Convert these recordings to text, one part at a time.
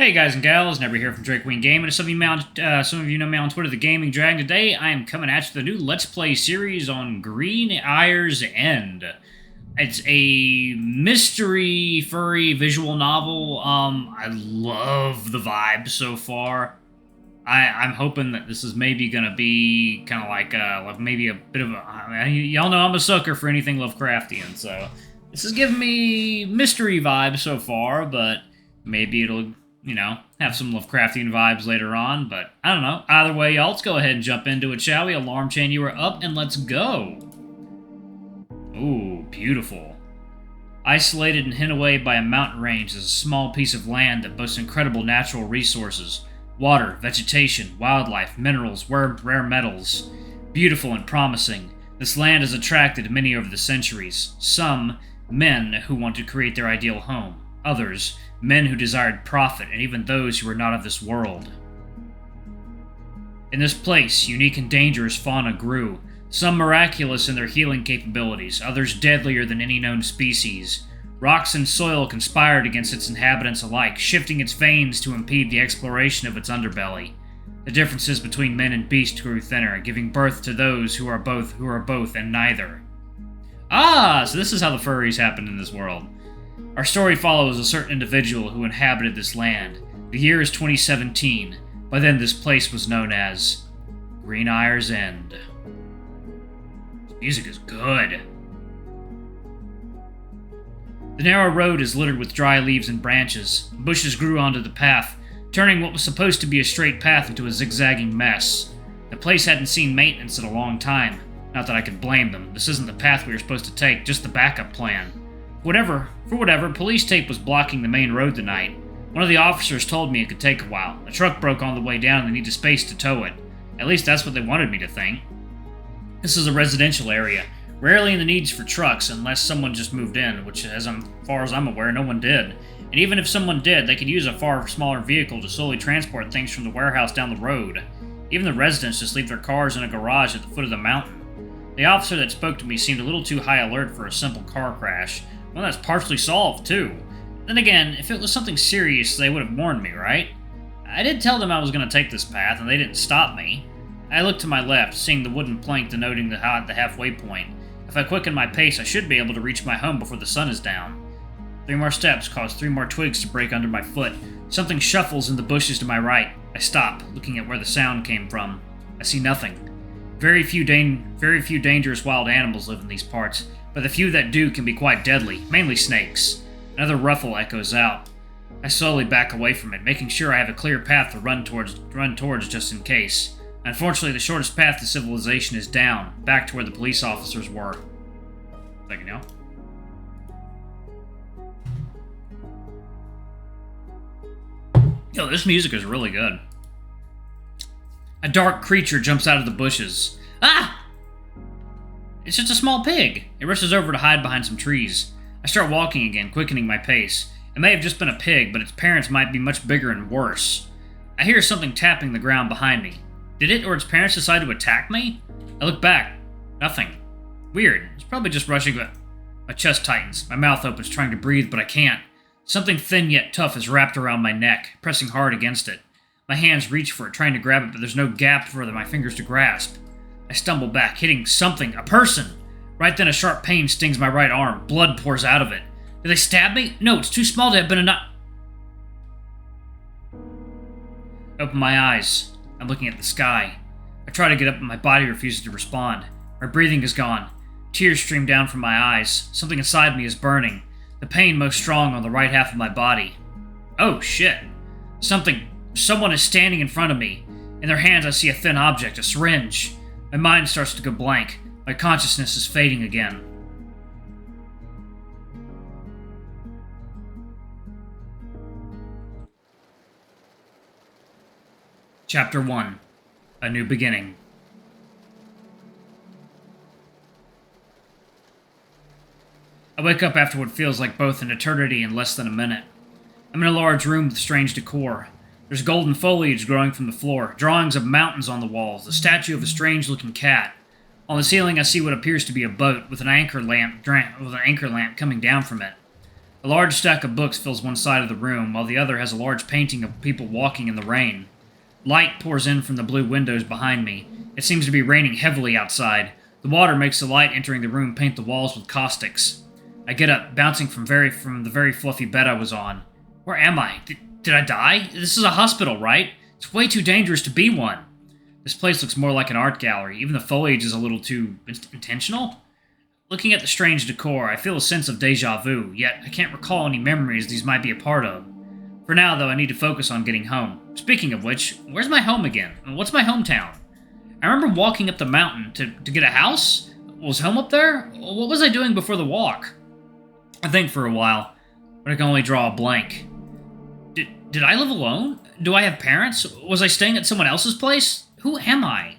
Hey guys and gals, Never here from Drake Wing Game, and some of you know me on Twitter, the Gaming Dragon. Today I am coming at you with a new Let's Play series on Green Eyres End. It's a mystery furry visual novel. I love the vibe so far. I'm hoping that this is maybe gonna be kind of like maybe a bit of a. Y'all know I'm a sucker for anything Lovecraftian, so this is giving me mystery vibes so far, but maybe it'll, have some Lovecraftian vibes later on, but I don't know. Either way, y'all, let's go ahead and jump into it, shall we? Alarm chain, you are up, and let's go. Ooh, beautiful. Isolated and hidden away by a mountain range is a small piece of land that boasts incredible natural resources. Water, vegetation, wildlife, minerals, rare metals. Beautiful and promising, this land has attracted many over the centuries. Some, men who want to create their ideal home. Others, men who desired profit, and even those who were not of this world. In this place, unique and dangerous fauna grew, some miraculous in their healing capabilities, others deadlier than any known species. Rocks and soil conspired against its inhabitants alike, shifting its veins to impede the exploration of its underbelly. The differences between men and beast grew thinner, giving birth to those who are both and neither. Ah, so this is how the furries happened in this world. Our story follows a certain individual who inhabited this land. The year is 2017. By then, this place was known as Green Eyres End. The music is good. The narrow road is littered with dry leaves and branches. Bushes grew onto the path, turning what was supposed to be a straight path into a zigzagging mess. The place hadn't seen maintenance in a long time. Not that I could blame them. This isn't the path we were supposed to take, just the backup plan. For whatever, police tape was blocking the main road tonight. One of the officers told me it could take a while. A truck broke on the way down and they needed space to tow it. At least that's what they wanted me to think. This is a residential area, rarely in the needs for trucks unless someone just moved in, which as far as I'm aware, no one did. And even if someone did, they could use a far smaller vehicle to slowly transport things from the warehouse down the road. Even the residents just leave their cars in a garage at the foot of the mountain. The officer that spoke to me seemed a little too high alert for a simple car crash. Well, that's partially solved, too. Then again, if it was something serious, they would have warned me, right? I did tell them I was going to take this path, and they didn't stop me. I looked to my left, seeing the wooden plank denoting the halfway point. If I quicken my pace, I should be able to reach my home before the sun is down. 3 more steps cause 3 more twigs to break under my foot. Something shuffles in the bushes to my right. I stop, looking at where the sound came from. I see nothing. Very few dangerous wild animals live in these parts, but the few that do can be quite deadly, mainly snakes. Another ruffle echoes out. I slowly back away from it, making sure I have a clear path to run towards just in case. Unfortunately, the shortest path to civilization is down, back to where the police officers were. Like, Yo, this music is really good. A dark creature jumps out of the bushes. Ah! It's just a small pig. It rushes over to hide behind some trees. I start walking again, quickening my pace. It may have just been a pig, but its parents might be much bigger and worse. I hear something tapping the ground behind me. Did it or its parents decide to attack me? I look back. Nothing. Weird. It's probably just rushing, but my chest tightens. My mouth opens, trying to breathe, but I can't. Something thin yet tough is wrapped around my neck, pressing hard against it. My hands reach for it, trying to grab it, but there's no gap for my fingers to grasp. I stumble back, hitting something, a person! Right then a sharp pain stings my right arm. Blood pours out of it. Did they stab me? No, it's too small to have been enough. I open my eyes. I'm looking at the sky. I try to get up, but my body refuses to respond. My breathing is gone. Tears stream down from my eyes. Something inside me is burning. The pain most strong on the right half of my body. Oh, shit. Someone is standing in front of me. In their hands I see a thin object, a syringe. My mind starts to go blank. My consciousness is fading again. Chapter 1. A New Beginning. I wake up after what feels like both an eternity and less than a minute. I'm in a large room with strange decor. There's golden foliage growing from the floor, drawings of mountains on the walls, the statue of a strange-looking cat. On the ceiling, I see what appears to be a boat with an anchor lamp coming down from it. A large stack of books fills one side of the room, while the other has a large painting of people walking in the rain. Light pours in from the blue windows behind me. It seems to be raining heavily outside. The water makes the light entering the room paint the walls with caustics. I get up, bouncing from the very fluffy bed I was on. Where am I? Did I die? This is a hospital, right? It's way too dangerous to be one. This place looks more like an art gallery. Even the foliage is a little too intentional. Looking at the strange decor, I feel a sense of deja vu, yet I can't recall any memories these might be a part of. For now, though, I need to focus on getting home. Speaking of which, where's my home again? What's my hometown? I remember walking up the mountain to get a house? Was home up there? What was I doing before the walk? I think for a while, but I can only draw a blank. Did I live alone? Do I have parents? Was I staying at someone else's place? Who am I?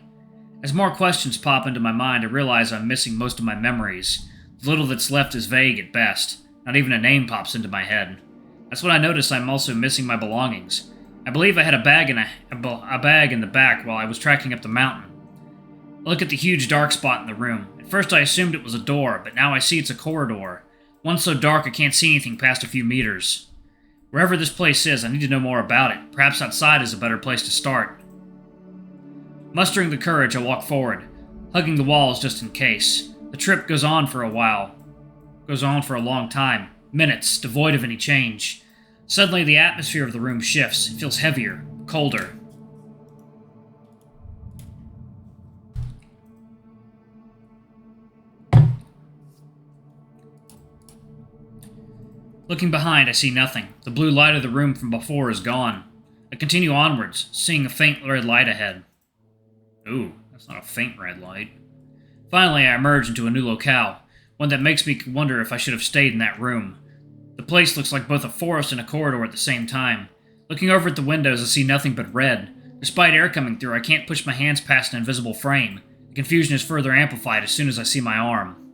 As more questions pop into my mind, I realize I'm missing most of my memories. The little that's left is vague at best. Not even a name pops into my head. That's when I notice I'm also missing my belongings. I believe I had a bag in the back while I was tracking up the mountain. I look at the huge dark spot in the room. At first I assumed it was a door, but now I see it's a corridor. One so dark I can't see anything past a few meters. Wherever this place is, I need to know more about it. Perhaps outside is a better place to start. Mustering the courage, I walk forward, hugging the walls just in case. The trip goes on for a while. Goes on for a long time. Minutes, devoid of any change. Suddenly, the atmosphere of the room shifts. It feels heavier, colder. Looking behind, I see nothing. The blue light of the room from before is gone. I continue onwards, seeing a faint red light ahead. Ooh, that's not a faint red light. Finally, I emerge into a new locale, one that makes me wonder if I should have stayed in that room. The place looks like both a forest and a corridor at the same time. Looking over at the windows, I see nothing but red. Despite air coming through, I can't push my hands past an invisible frame. The confusion is further amplified as soon as I see my arm.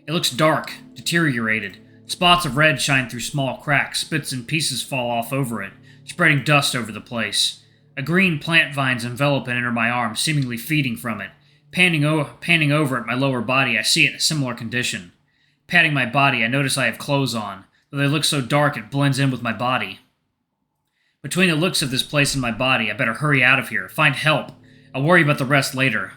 It looks dark, deteriorated. Spots of red shine through small cracks, bits and pieces fall off over it, spreading dust over the place. A green plant vines envelop and enter my arm, seemingly feeding from it. Panning over at my lower body, I see it in a similar condition. Patting my body, I notice I have clothes on, though they look so dark it blends in with my body. Between the looks of this place and my body, I better hurry out of here, find help. I'll worry about the rest later.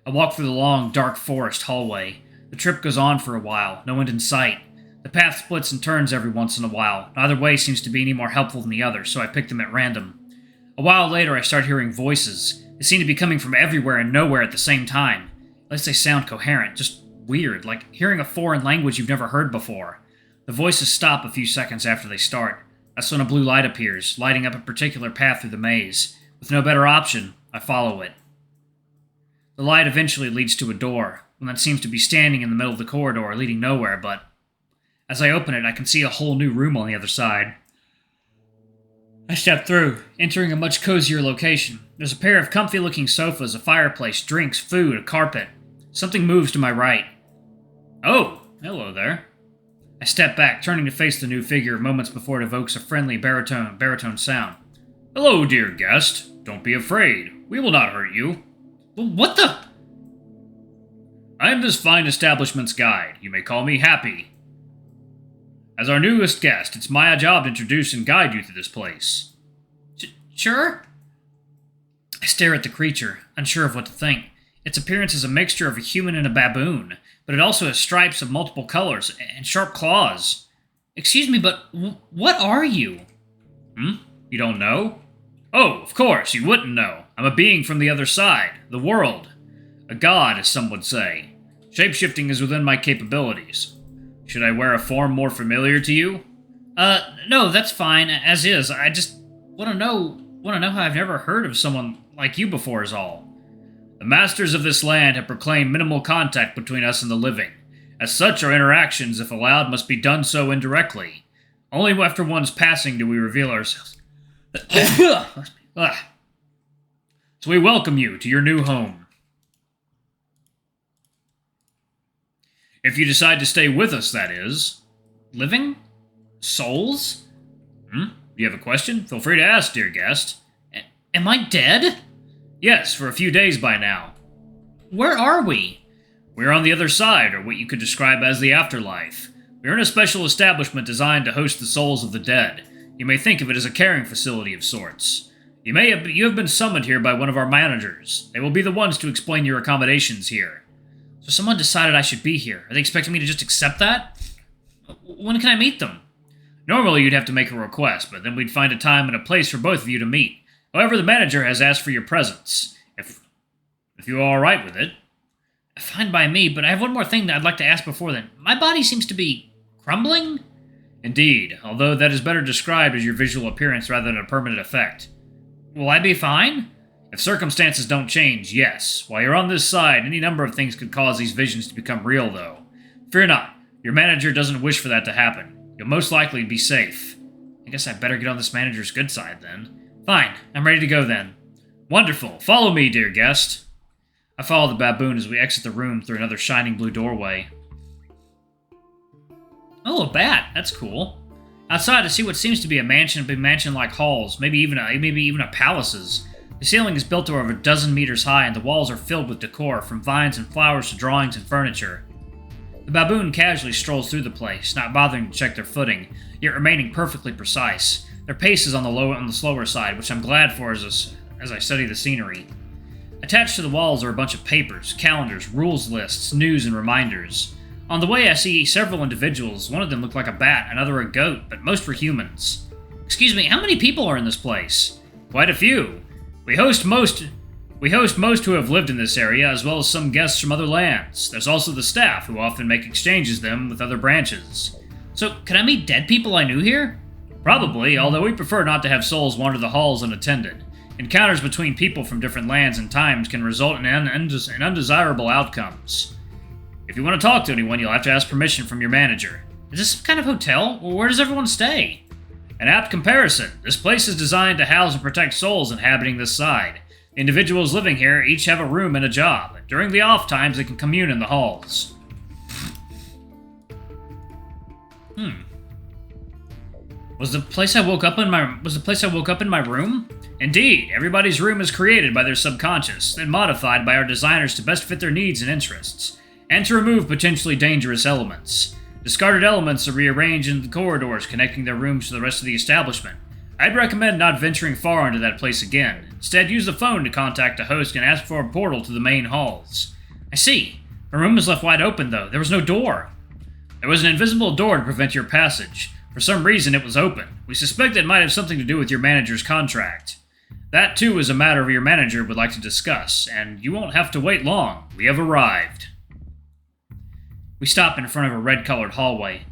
I walk through the long, dark forest hallway. The trip goes on for a while, no end in sight. The path splits and turns every once in a while. Neither way seems to be any more helpful than the other, so I pick them at random. A while later, I start hearing voices. They seem to be coming from everywhere and nowhere at the same time. At least they sound coherent, just weird, like hearing a foreign language you've never heard before. The voices stop a few seconds after they start. That's when a blue light appears, lighting up a particular path through the maze. With no better option, I follow it. The light eventually leads to a door, one that seems to be standing in the middle of the corridor, leading nowhere, but as I open it, I can see a whole new room on the other side. I step through, entering a much cozier location. There's a pair of comfy-looking sofas, a fireplace, drinks, food, a carpet. Something moves to my right. Oh, hello there. I step back, turning to face the new figure moments before it evokes a friendly baritone sound. Hello, dear guest. Don't be afraid. We will not hurt you. What the? I am this fine establishment's guide. You may call me Happy. As our newest guest, it's my job to introduce and guide you to this place. Sure? I stare at the creature, unsure of what to think. Its appearance is a mixture of a human and a baboon, but it also has stripes of multiple colors and sharp claws. Excuse me, but what are you? You don't know? Oh, of course, you wouldn't know. I'm a being from the other side, the world. A god, as some would say. Shapeshifting is within my capabilities. Should I wear a form more familiar to you? No, that's fine, as is. I just want to know how I've never heard of someone like you before is all. The masters of this land have proclaimed minimal contact between us and the living. As such, our interactions, if allowed, must be done so indirectly. Only after one's passing do we reveal ourselves. So we welcome you to your new home. If you decide to stay with us, that is. Living? Souls? Do you have a question? Feel free to ask, dear guest. Am I dead? Yes, for a few days by now. Where are we? We're on the other side, or what you could describe as the afterlife. We You're in a special establishment designed to host the souls of the dead. You may think of it as a caring facility of sorts. You have been summoned here by one of our managers. They will be the ones to explain your accommodations here. So someone decided I should be here. Are they expecting me to just accept that? When can I meet them? Normally you'd have to make a request, but then we'd find a time and a place for both of you to meet. However, the manager has asked for your presence. If you're alright with it. Fine by me, but I have one more thing that I'd like to ask before then. My body seems to be crumbling? Indeed, although that is better described as your visual appearance rather than a permanent effect. Will I be fine? If circumstances don't change, yes. While you're on this side, any number of things could cause these visions to become real, though. Fear not, your manager doesn't wish for that to happen. You'll most likely be safe. I guess I better get on this manager's good side, then. Fine, I'm ready to go then. Wonderful, follow me, dear guest. I follow the baboon as we exit the room through another shining blue doorway. Oh, a bat. That's cool. Outside, I see what seems to be mansion-like halls, maybe even a palaces. The ceiling is built to over 12 meters high, and the walls are filled with decor, from vines and flowers to drawings and furniture. The baboon casually strolls through the place, not bothering to check their footing, yet remaining perfectly precise. Their pace is on the slower side, which I'm glad for as I study the scenery. Attached to the walls are a bunch of papers, calendars, rules lists, news, and reminders. On the way, I see several individuals. One of them looked like a bat, another a goat, but most were humans. Excuse me, how many people are in this place? Quite a few. We host most who have lived in this area, as well as some guests from other lands. There's also the staff, who often make exchanges with other branches. So, can I meet dead people I knew here? Probably, although we prefer not to have souls wander the halls unattended. Encounters between people from different lands and times can result in undesirable outcomes. If you want to talk to anyone, you'll have to ask permission from your manager. Is this some kind of hotel? Or where does everyone stay? An apt comparison. This place is designed to house and protect souls inhabiting this side. The individuals living here each have a room and a job. During the off times, they can commune in the halls. Was the place I woke up in my room? Indeed, everybody's room is created by their subconscious, then modified by our designers to best fit their needs and interests, and to remove potentially dangerous elements. Discarded elements are rearranged in the corridors connecting their rooms to the rest of the establishment. I'd recommend not venturing far into that place again. Instead, use the phone to contact a host and ask for a portal to the main halls. I see. My room was left wide open, though. There was no door. There was an invisible door to prevent your passage. For some reason, it was open. We suspect it might have something to do with your manager's contract. That, too, is a matter your manager would like to discuss, and you won't have to wait long. We have arrived. We stop in front of a red-colored hallway.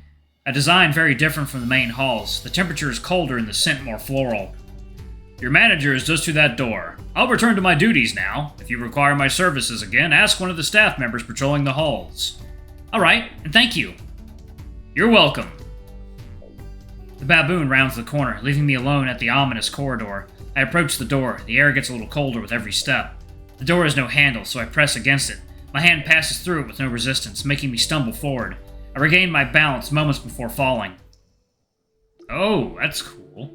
A design very different from the main halls. The temperature is colder and the scent more floral. Your manager is just through that door. I'll return to my duties now. If you require my services again, ask one of the staff members patrolling the halls. Alright, and thank you. You're welcome. The baboon rounds the corner, leaving me alone at the ominous corridor. I approach the door. The air gets a little colder with every step. The door has no handle, so I press against it. My hand passes through it with no resistance, making me stumble forward. I regain my balance moments before falling. Oh, that's cool.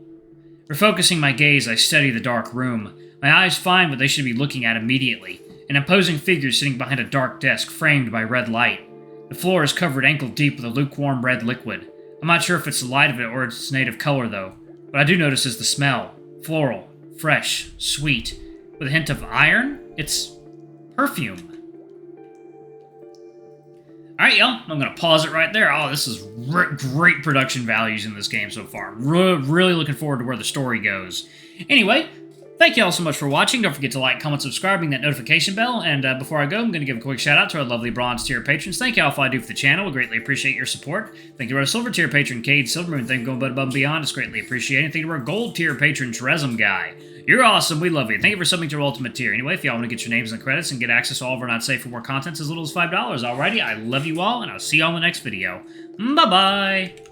Refocusing my gaze, I study the dark room. My eyes find what they should be looking at immediately. An imposing figure sitting behind a dark desk framed by red light. The floor is covered ankle deep with a lukewarm red liquid. I'm not sure if it's the light of it or its native color, though. What I do notice is the smell. Floral, fresh, sweet, with a hint of iron. It's perfume. Alright, y'all, I'm going to pause it right there. Oh, this is great production values in this game so far. Really looking forward to where the story goes. Anyway, thank you all so much for watching. Don't forget to like, comment, subscribe, ring that notification bell. And before I go, I'm going to give a quick shout out to our lovely bronze tier patrons. Thank you all for all I do for the channel. We greatly appreciate your support. Thank you to our silver tier patron, Cade Silvermoon. Thank you for going above and beyond. It's greatly appreciated. Thank you to our gold tier patron, Trezum Guy. You're awesome. We love you. Thank you for subbing to our ultimate tier. Anyway, if y'all want to get your names in the credits and get access to all of our not safe for work contents as little as $5, alrighty, I love you all, and I'll see you all in the next video. Bye-bye.